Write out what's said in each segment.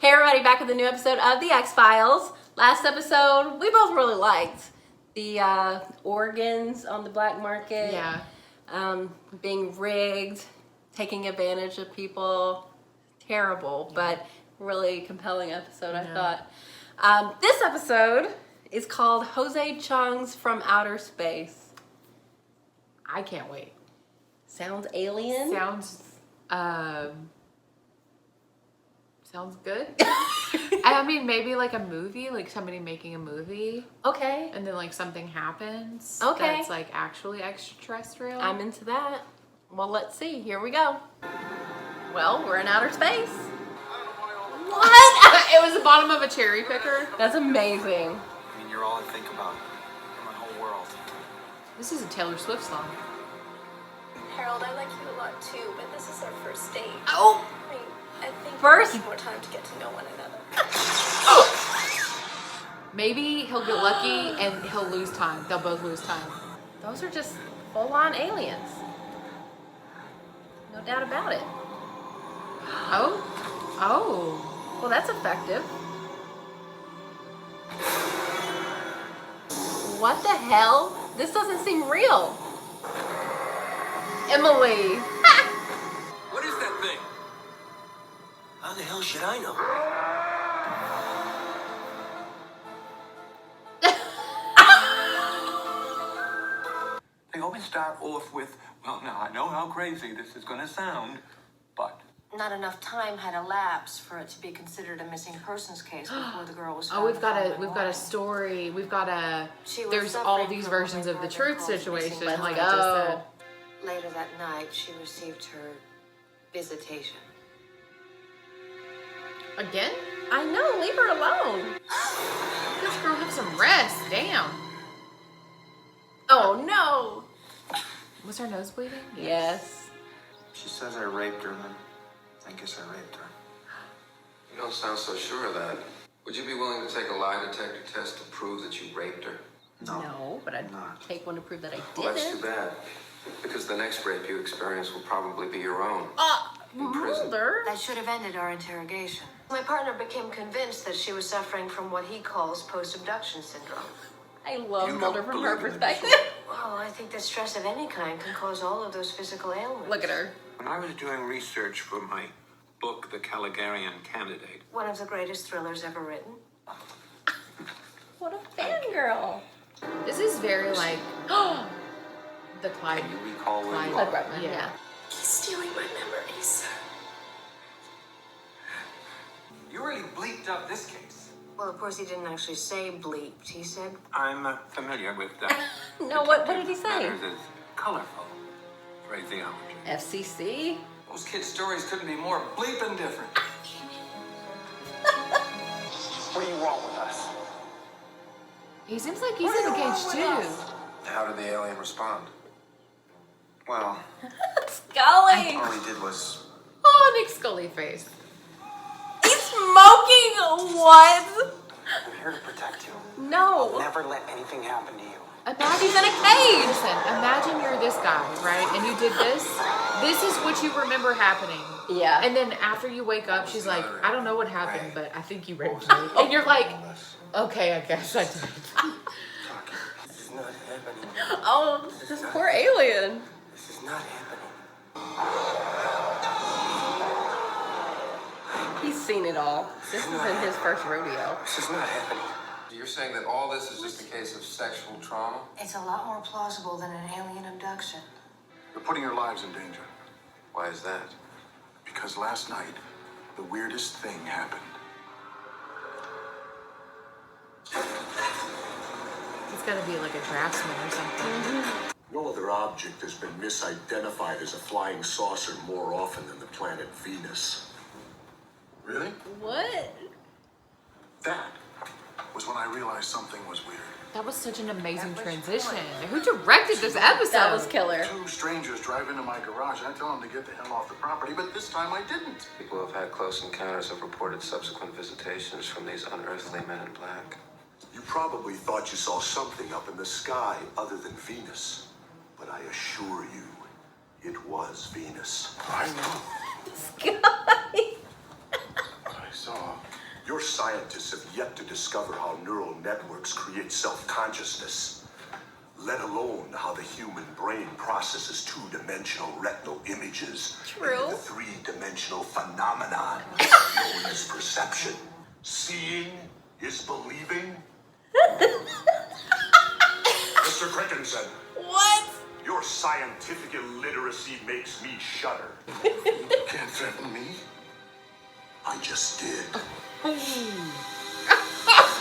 Hey everybody, back with a new episode of The X-Files. Last episode, we both really liked the organs on the black market. Yeah. Being rigged, taking advantage of people. Terrible, but really compelling episode, I thought. This episode is called Jose Chung's From Outer Space. I can't wait. Sounds alien? Sounds good. I mean, maybe like a movie, like somebody making a movie. Okay. And then like something happens. Okay. That's like actually extraterrestrial. I'm into that. Well, let's see. Here we go. Well, we're in outer space. What? It was the bottom of a cherry picker. That's amazing. I mean, you're all I think about in my whole world. This is a Taylor Swift song. Harold, I like you a lot too, but this is our first date. Oh! I think First- we need more time to get to know one another. Maybe he'll get lucky and he'll lose time. They'll both lose time. Those are just full-on aliens. No doubt about it. Oh. Well, that's effective. What the hell? This doesn't seem real. Emily. What is that thing? How the hell should I know? They always start off with, well, now I know how crazy this is going to sound, but... Not enough time had elapsed for it to be considered a missing persons case before the girl was found. Oh, we've got following a story. We've got a. She was There's all suffering these from versions what of the my truth father calls situation. missing Like persons. I just said. Later that night, she received her visitation. Again? I know, leave her alone. This girl have some rest. Damn. Oh, no. Was her nose bleeding? Yes. She says I raped her, and I guess I raped her. You don't sound so sure of that. Would you be willing to take a lie detector test to prove that you raped her? No, but I'd not. take one to prove that I Well, that's too didn't. bad. Because the next rape you experience will probably be your own. In prison. Mulder? That should have ended our interrogation. My partner became convinced that she was suffering from what he calls post-abduction syndrome. I love You Mulder don't from her believe in perspective. Well, I think that stress of any kind can cause all of those physical ailments. Look at her. When I was doing research for my book, The Caligarian Candidate, One of the greatest thrillers ever written. What a fangirl. This is very like the Clyde. can you recall where you Clyde are? Brightman, Yeah. yeah. He's stealing my memories. You really bleeped up this case. Well, of course, he didn't actually say bleeped. He said, I'm familiar with that. No, what did he say? Matters is colorful phraseology. FCC? Those kids' stories couldn't be more bleeping different. What do you want with us? He seems like he's engaged too. How did the alien respond? Well, Scully! all he did was... Oh, Nick Scully face. He's smoking what? I'm here to protect you. No. Never let anything happen to you. Imagine He's in a cage. Listen, imagine you're this guy, right? And you did this. This is what you remember happening. Yeah. And then after you wake up, she's like, I don't know what happened, but I think you raped me. And you're like, okay, I guess I did. This is not happening. Oh, this poor alien. This is not happening. He's seen it all. This isn't his first rodeo. This is not happening. You're saying that all this is just a case of sexual trauma? it's a lot more plausible than an alien abduction. You're putting your lives in danger. Why is that? Because last night, the weirdest thing happened. He's gotta be like a draftsman or something. No other object has been misidentified as a flying saucer more often than the planet Venus. Really? What? That was when I realized something was weird. That was such an amazing transition. Who directed this episode? That was killer. Two strangers drive into my garage. I tell them to get the hell off the property, but this time I didn't. People who have had close encounters have reported subsequent visitations from these unearthly men in black. You probably thought you saw something up in the sky other than Venus. But I assure you, it was Venus. I know. Sky. What I saw Your scientists have yet to discover how neural networks create self-consciousness, let alone how the human brain processes two-dimensional retinal images True. into the three-dimensional phenomenon known as perception. Seeing is believing. Mr. Christensen, What? your scientific illiteracy makes me shudder. You can't threaten me. I just did.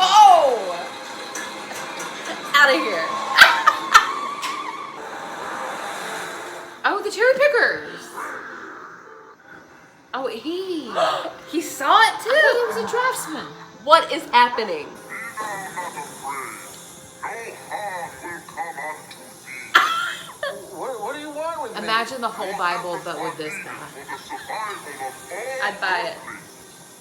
Oh! Out of here. Oh, the cherry pickers. Oh, He saw it I thought he too. was a draftsman. What is happening? What do you want with me? Imagine the whole Bible, but with this guy. I'd buy it.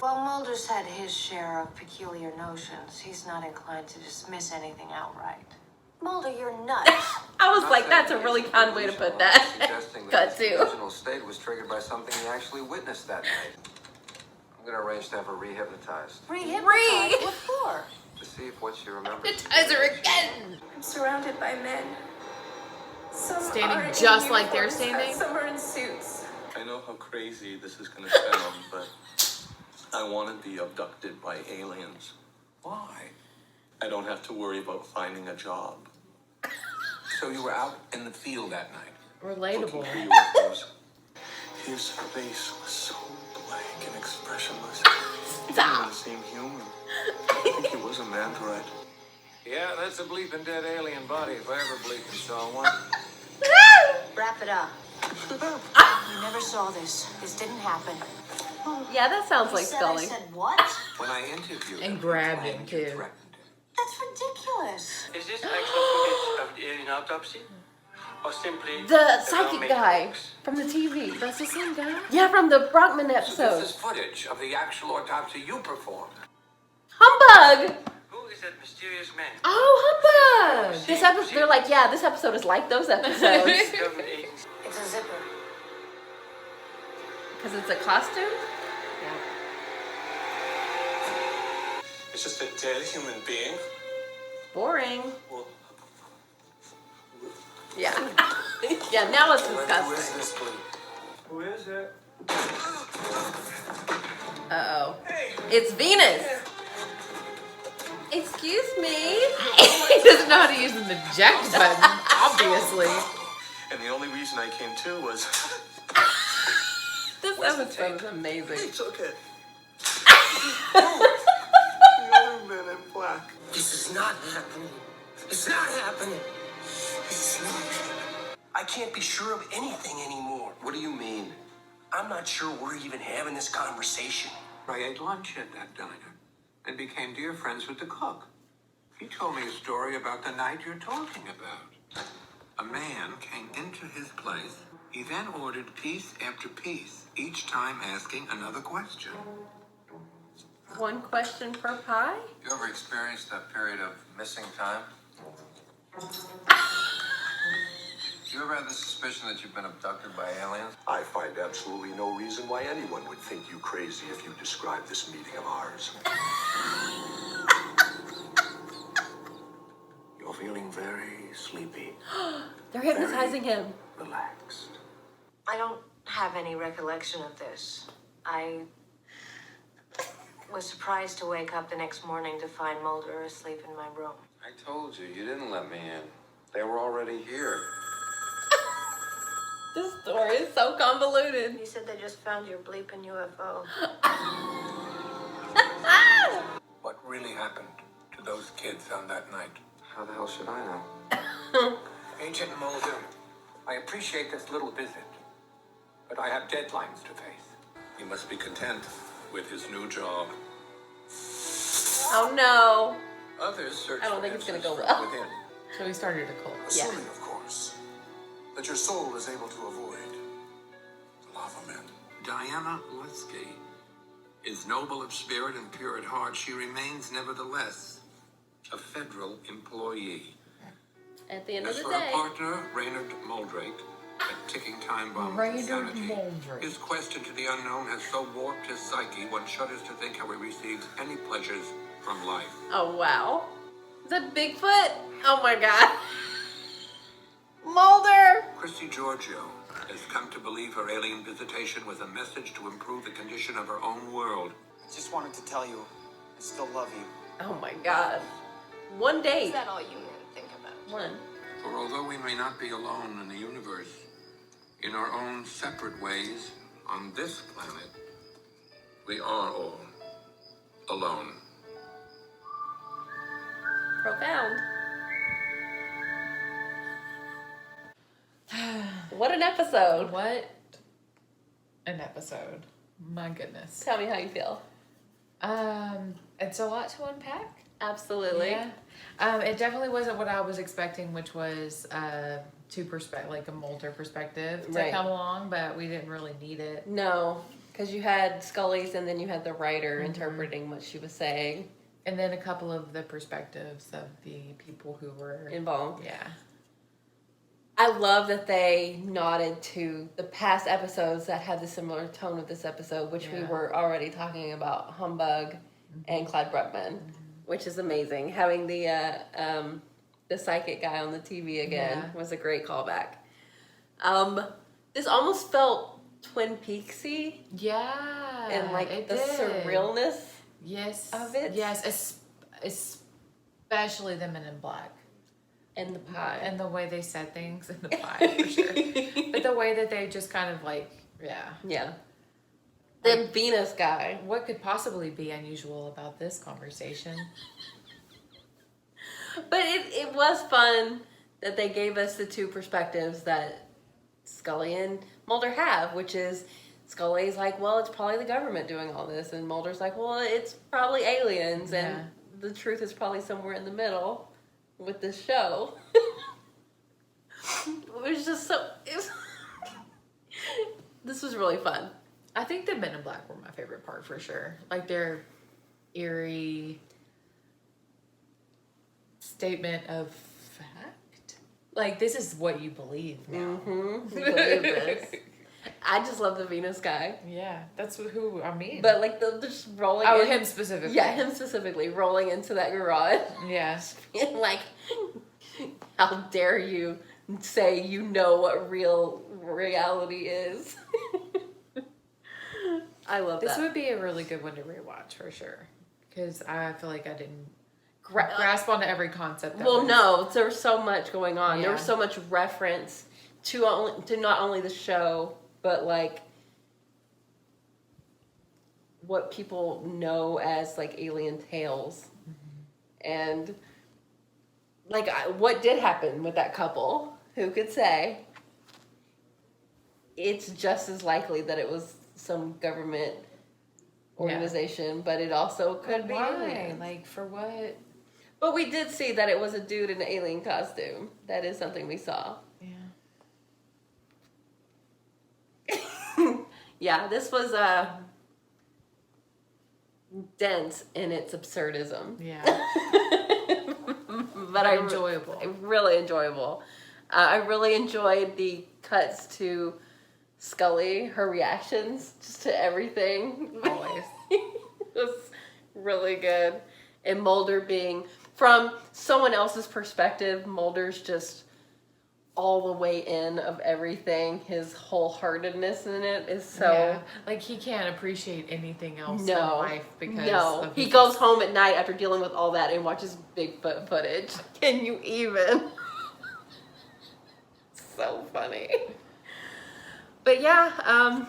While Mulder's had his share of peculiar notions, he's not inclined to dismiss anything outright. Mulder, you're nuts. I was like, that's a really kind way to put that. Suggesting Cut that his to. original state was triggered by something he actually witnessed that night. I'm gonna arrange to have her re-hypnotized Rehypnotized? What for? to see if what she remembers. Hypnotize her again. I'm surrounded by men. Some Standing are in just like they're uniforms, standing? Some are in suits. I know how crazy this is gonna sound, but I want to be abducted by aliens. Why? I don't have to worry about finding a job. So you were out in the field that night. Relatable. Looking for UFOs. His face was so blank and expressionless. He didn't even seem human. I think he was an android. Yeah, that's a bleeping dead alien body if I ever bleeping saw one. Wrap it up. You never saw this. This didn't happen. Yeah, that sounds like You said Scully. I said what? When I interviewed And him, grabbed he him, claimed you too. threatened him. That's ridiculous. Is this actual footage of the alien autopsy? Or simply The psychic well-made guy hoax? from the TV. That's the same guy? Yeah, from the Brockman So episode. this is footage of the actual autopsy you performed. Humbug! Who is that mysterious man? Oh, humbug! This episode, they're like, yeah, this episode is like those episodes. Government agents. It's a zipper. Because it's a costume? It's just a dead human being. Boring. Well, Yeah. Yeah, now it's Who is disgusting. this bleep? Who is it? Uh-oh. It's Venus. Excuse me. He doesn't know how to use the eject button, obviously. and the only reason I came to was This episode is amazing. it's okay. The other men in black. This is not happening. It's not happening. It's not. I can't be sure of anything anymore. What do you mean? I'm not sure we're even having this conversation. I ate lunch at that diner and became dear friends with the cook. He told me a story about the night you're talking about. A man came into his place. He then ordered piece after piece, each time asking another question. One question per pie? You ever experienced that period of missing time? Do you ever have the suspicion that you've been abducted by aliens? I find absolutely no reason why anyone would think you crazy if you describe this meeting of ours. You're feeling very sleepy, They're hypnotizing him. relaxed. I don't have any recollection of this. I was surprised to wake up the next morning to find Mulder asleep in my room. I told you, you didn't let me in. They were already here. This story is so convoluted. You said they just found your bleeping UFO. What really happened to those kids on that night? How the hell should I know? Agent Mulder, I appreciate this little visit, but I have deadlines to face. He must be content with his new job. Oh no. Others search I don't for think it's gonna answers go from well. within. So he started a cult. Yeah. Assuming, of course, that your soul is able to avoid the lava men. Diana Litsky is noble of spirit and pure at heart. She remains, nevertheless, a federal employee. At the end As of the for her day. partner, Raynard Moldrake, A ticking time bomb of Reindeer insanity. Mulder. His quest into the unknown has so warped his psyche, one shudders to think how he receives any pleasures from life. Oh, wow. Is that Bigfoot? Oh, my God. Mulder! Chrissy Giorgio has come to believe her alien visitation was a message to improve the condition of her own world. I just wanted to tell you, I still love you. Oh, my God. One date. Is that all you men think about? One. For although we may not be alone in the universe, in our own separate ways on this planet, we are all alone. Profound. What an episode. What an episode. My goodness. Tell me how you feel. It's a lot to unpack. Absolutely. Yeah. It definitely wasn't what I was expecting, which was like a Mulder perspective to Right. come along, but we didn't really need it. No, because you had Scully's and then you had the writer interpreting what she was saying. And then a couple of the perspectives of the people who were Involved. Yeah. I love that they nodded to the past episodes that had the similar tone of this episode, which we Yeah. were already talking about Humbug and Clyde Bruckman, which is amazing. Having the psychic guy on the TV again was a great callback. This almost felt Twin Peaksy Yeah. and like it the did. surrealness Yes. of it. Yes, especially the Men in Black. And the pie. And the way they said things in the pie, for sure. But the way that they just kind of like, Yeah. The Venus guy. What could possibly be unusual about this conversation? But it was fun that they gave us the two perspectives that Scully and Mulder have, which is Scully's like, well, it's probably the government doing all this, and Mulder's like, well, it's probably aliens, and the truth is probably somewhere in the middle with this show. It was just so... This was really fun. I think the Men in Black were my favorite part for sure. Like their eerie statement of fact. Like, this is what you believe now. You believe this. I just love the Venus guy. Yeah, that's who I mean. But like the just rolling Oh, in, him specifically. Yeah, him specifically rolling into that garage. Yeah. And like, how dare you say you know what real reality is? I love This that. would be a really good one to rewatch for sure. Because I feel like I didn't grasp onto every concept. Well, no, there was so much going on. Yeah. There was so much reference to not only the show, but like what people know as like alien tales, and like what did happen with that couple. Who could say? It's just as likely that it was some government organization, but it also could be aliens. Like, for what? But we did see that it was a dude in an alien costume. That is something we saw. Yeah. Yeah, this was dense in its absurdism. Yeah. But enjoyable. Really enjoyable. I really enjoyed the cuts to Scully, her reactions just to everything. Always. It was really good. And Mulder being, from someone else's perspective, Mulder's just all the way in of everything. His wholeheartedness in it is so... Yeah. Like, he can't appreciate anything else in life because of he his- goes home at night after dealing with all that and watches Bigfoot footage. Can you even? So funny. But yeah,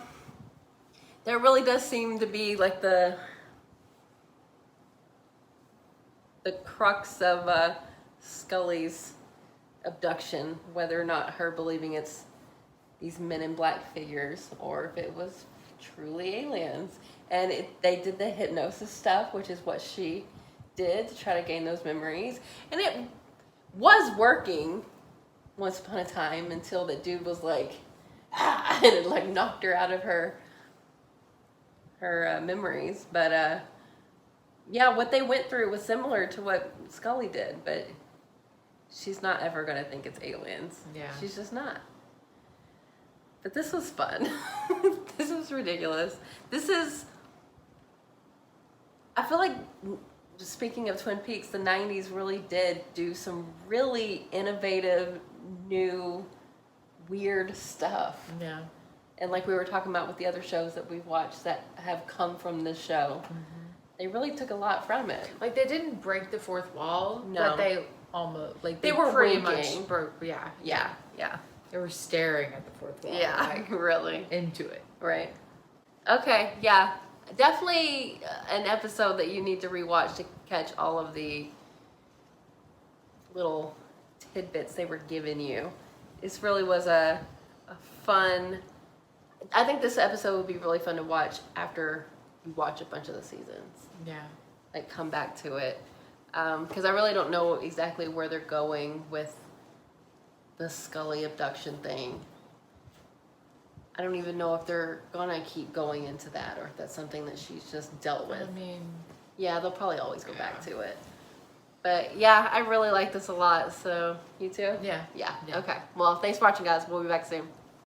there really does seem to be like the crux of Scully's abduction, whether or not her believing it's these Men in Black figures or if it was truly aliens. And they did the hypnosis stuff, which is what she did to try to gain those memories. And it was working once upon a time until the dude was like, ah, and it like knocked her out of her memories. But yeah, what they went through was similar to what Scully did, but she's not ever going to think it's aliens. Yeah. She's just not. But this was fun. This was ridiculous. I feel like, speaking of Twin Peaks, the 90s really did do some really innovative, new, weird stuff. Yeah. And like we were talking about with the other shows that we've watched that have come from this show, they really took a lot from it. Like, they didn't break the fourth wall, No. but they almost, like, They were pretty winking. much broke, yeah. Yeah. They were staring at the fourth wall. Yeah, Like, really. into it. Right. Okay, yeah. Definitely an episode that you need to rewatch to catch all of the little tidbits they were giving you. This really was a fun... I think this episode would be really fun to watch after you watch a bunch of the seasons. Yeah. Like, come back to it. Because I really don't know exactly where they're going with the Scully abduction thing. I don't even know if they're gonna keep going into that or if that's something that she's just dealt with. I mean... Yeah, they'll probably always go back to it. But yeah, I really like this a lot. So, you too? Yeah. Yeah. Yeah. Okay. Well, thanks for watching, guys. We'll be back soon.